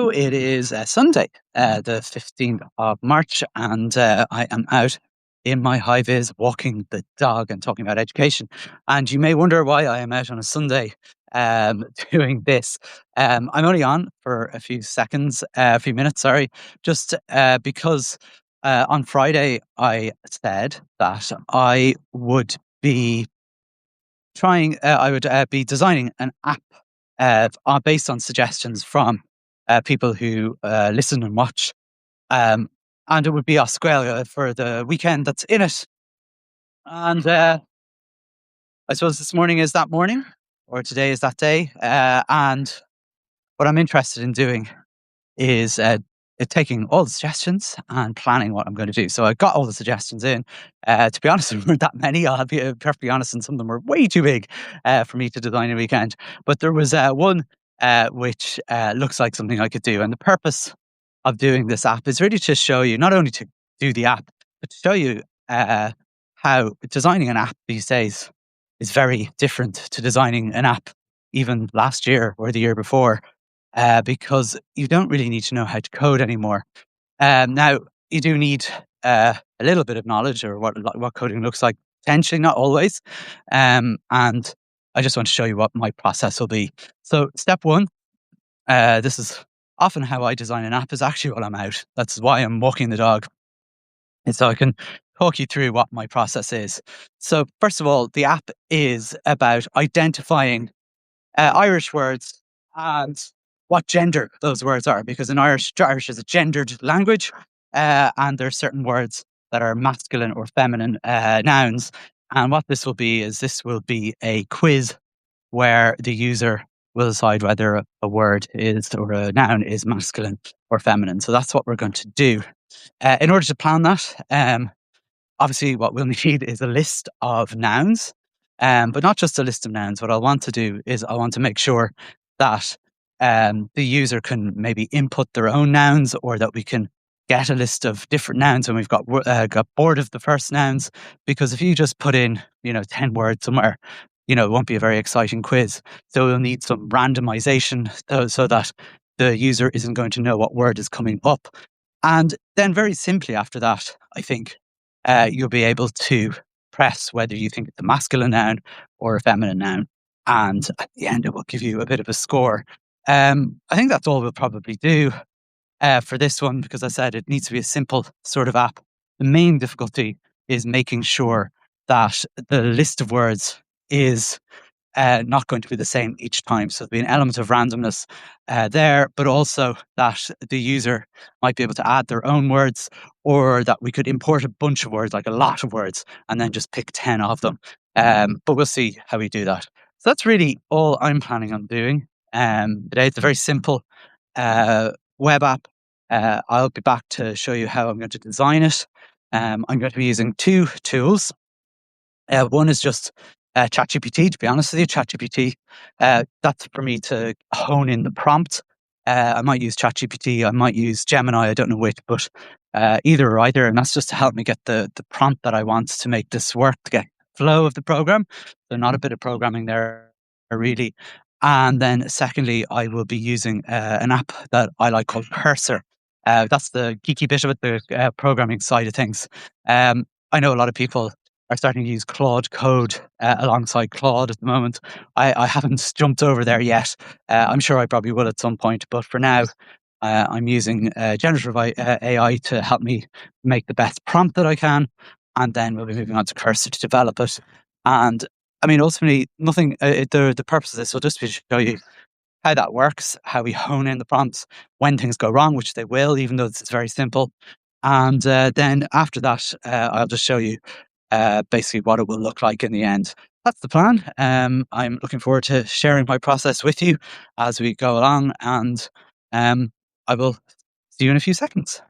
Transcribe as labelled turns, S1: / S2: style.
S1: So it is Sunday, the 15th of March, and I am out in my high vis walking the dog and talking about education. And you may wonder why I am out on a Sunday doing this. I'm only on for a few seconds, a few minutes, sorry, just because on Friday I said that I would be I would be designing an app based on suggestions from people who listen and watch. Um, and it would be Australia for the weekend that's in it. And I suppose this morning is that morning, or today is that day. And what I'm interested in doing is taking all the suggestions and planning what I'm going to do. So I got all the suggestions in. To be honest, there weren't that many. I'll be perfectly honest, and some of them were way too big for me to design a weekend. But there was one which looks like something I could do. And the purpose of doing this app is really to show you, not only to do the app, but to show you how designing an app these days is very different to designing an app even last year or the year before, because you don't really need to know how to code anymore. Now, you do need a little bit of knowledge or what coding looks like, potentially, not always. And I just want to show you what my process will be. So, step one, this is often how I design an app, is actually while I'm out. That's why I'm walking the dog. And so I can talk you through what my process is. So, first of all, the app is about identifying Irish words and what gender those words are, because in Irish is a gendered language, and there are certain words that are masculine or feminine nouns. And what this will be is this will be a quiz where the user will decide whether a word is or a noun is masculine or feminine. So that's what we're going to do. In order to plan that, obviously, what we'll need is a list of nouns, but not just a list of nouns. What I want to do is I want to make sure that the user can maybe input their own nouns, or that we can get a list of different nouns when we've got bored of the first nouns. Because if you just put in, 10 words somewhere, it won't be a very exciting quiz. So we'll need some randomization so that the user isn't going to know what word is coming up. And then very simply after that, I think you'll be able to press whether you think it's a masculine noun or a feminine noun. And at the end, it will give you a bit of a score. I think that's all we'll probably do for this one, because I said it needs to be a simple sort of app. The main difficulty is making sure that the list of words is not going to be the same each time. So there'll be an element of randomness there, but also that the user might be able to add their own words, or that we could import a bunch of words, like a lot of words, and then just pick 10 of them. But we'll see how we do that. So that's really all I'm planning on doing today. It's a very simple web app. I'll be back to show you how I'm going to design it. I'm going to be using two tools. One is just ChatGPT, to be honest with you. ChatGPT, that's for me to hone in the prompt. I might use ChatGPT, I might use Gemini, I don't know which, but either or either. And that's just to help me get the prompt that I want to make this work, to get flow of the program. So not a bit of programming there, really. And then secondly, I will be using an app that I like called Cursor. That's the geeky bit of it, the programming side of things. I know a lot of people are starting to use Claude Code alongside Claude at the moment. I haven't jumped over there yet. I'm sure I probably will at some point, but for now, I'm using generative AI to help me make the best prompt that I can, and then we'll be moving on to Cursor to develop it. And I mean, ultimately, nothing. The purpose of this will just be to show you how that works, how we hone in the prompts when things go wrong, which they will, even though it's very simple. And then after that, I'll just show you basically what it will look like in the end. That's the plan. I'm looking forward to sharing my process with you as we go along, and I will see you in a few seconds.